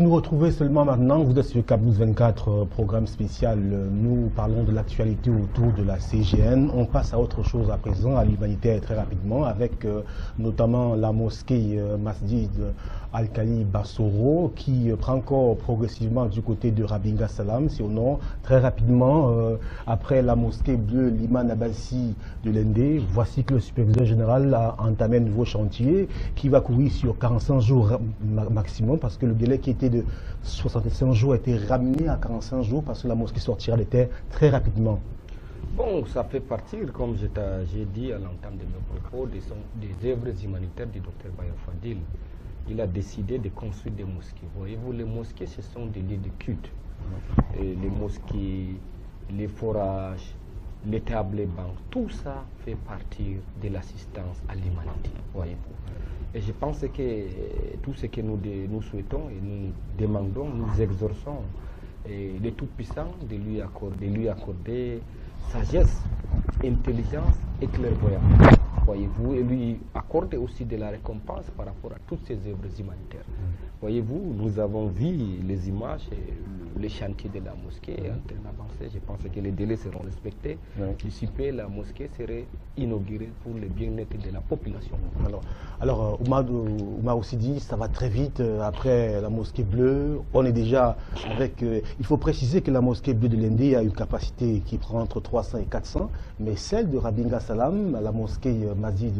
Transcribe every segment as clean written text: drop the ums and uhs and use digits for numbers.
Nous retrouvez seulement maintenant, vous êtes sur Cabus 24, programme spécial. Nous parlons de l'actualité autour de la CGN. On passe à autre chose à présent, à l'humanitaire très rapidement, avec notamment la mosquée Masjid Al-Khali Bassoro qui prend corps progressivement du côté de Rabinga Salam, c'est au nord. Très rapidement, après la mosquée bleue Liman Abbassi de l'Indé, voici que le superviseur général a entamé un nouveau chantier qui va courir sur 45 jours maximum, parce que le délai qui était de 65 jours a été ramené à 45 jours parce que la mosquée sortira de terre très rapidement. Bon, ça fait partir, comme j'ai dit à l'entame de mes propos, des œuvres humanitaires du docteur Bayo Fadil. Il a décidé de construire des mosquées. Voyez-vous, les mosquées, ce sont des lieux de culte. Et les mosquées, les forages, les tables bancs, tout ça fait partie de l'assistance à l'humanité. Voyez-vous. Et je pense que tout ce que nous souhaitons et nous demandons, nous exorçons le Tout-Puissant de lui accorder sagesse, intelligence et clairvoyance. Voyez-vous, et lui accorder aussi de la récompense par rapport à toutes ces œuvres humanitaires. Voyez-vous, nous avons vu les images, les chantiers de la mosquée en train d'avancer. Je pense que les délais seront respectés. D'ici peu, la mosquée serait inaugurée pour le bien-être de la population. Alors Oumar aussi dit, ça va très vite après la mosquée bleue. On est déjà avec... il faut préciser que la mosquée bleue de l'Indé a une capacité qui prend entre 300 et 400, mais celle de Rabinga Salam, la mosquée Masjid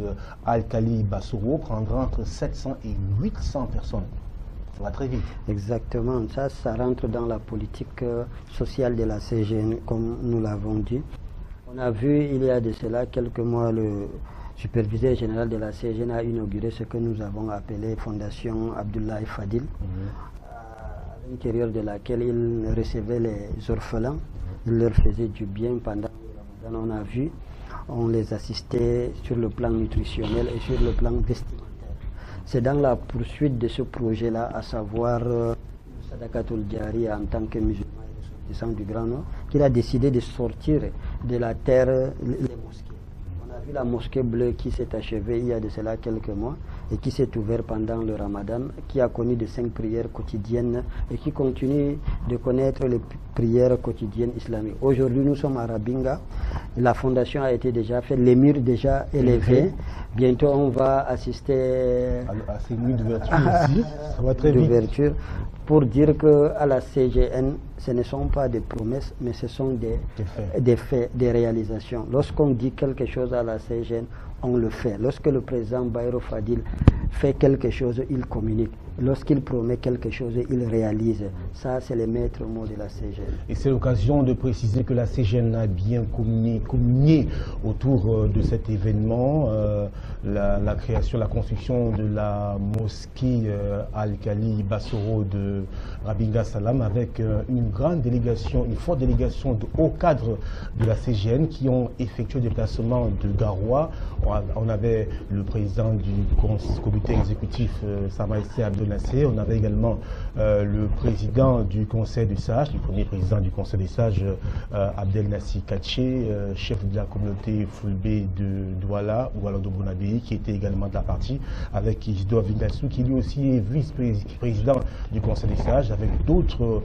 Al-Khali Bassoro, prendra entre 700 et 800 personnes. Ça va très vite. Exactement, ça rentre dans la politique sociale de la CGN, comme nous l'avons dit. On a vu il y a de cela quelques mois, le superviseur général de la CGN a inauguré ce que nous avons appelé Fondation Abdoulaye Fadil, à l'intérieur de laquelle il recevait les orphelins, il leur faisait du bien pendant le Ramadan. On a vu, on les assistait sur le plan nutritionnel et sur le plan vestimentaire. C'est dans la poursuite de ce projet-là, à savoir Sadakatul Jari en tant que musulman et ressortissant du Grand Nord, qu'il a décidé de sortir de la terre les mosquées. On a vu la mosquée bleue qui s'est achevée il y a de cela quelques mois et qui s'est ouverte pendant le Ramadan, qui a connu de 5 prières quotidiennes et qui continue de connaître les prières quotidiennes islamiques. Aujourd'hui, nous sommes à Rabinga. La fondation a été déjà faite, les murs déjà élevés. Bientôt, on va assister à ces nuits d'ouverture ici. Ça va très vite. Pour dire qu'à la CGN, ce ne sont pas des promesses, mais ce sont des faits, des réalisations. Lorsqu'on dit quelque chose à la CGN, on le fait. Lorsque le président Bayo Fadil fait quelque chose, il communique. Lorsqu'il promet quelque chose, il réalise. Ça, c'est le maître mot de la CGN. Et c'est l'occasion de préciser que la CGN a bien communié autour de cet événement, la création, la construction de la mosquée Al-Khali Bassoro de Rabinga Salam, avec une grande délégation, une forte délégation de hauts cadres de la CGN qui ont effectué le déplacement de Garoua. On avait le président du comité exécutif, Sa Majesté Abdel Nasser. On avait également le président du Conseil des sages, le premier président du Conseil des sages, Abdel Nassi Katché, chef de la communauté Fulbe de Douala, ou alors de Bonabéi, qui était également de la partie, avec Isidore Vingassou, qui lui aussi est vice-président du Conseil des sages, avec d'autres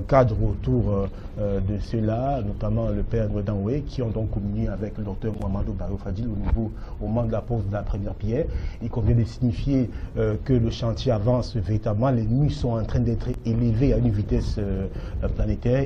cadres autour de ceux-là, notamment le père Nwedanwe, qui ont donc communié avec le docteur Mohamedou Bayo Fadil au moment de la pose de la première pierre. Il convient de signifier que le chantier avance véritablement. Les nuits sont en train d'être élevées à une vitesse planétaire.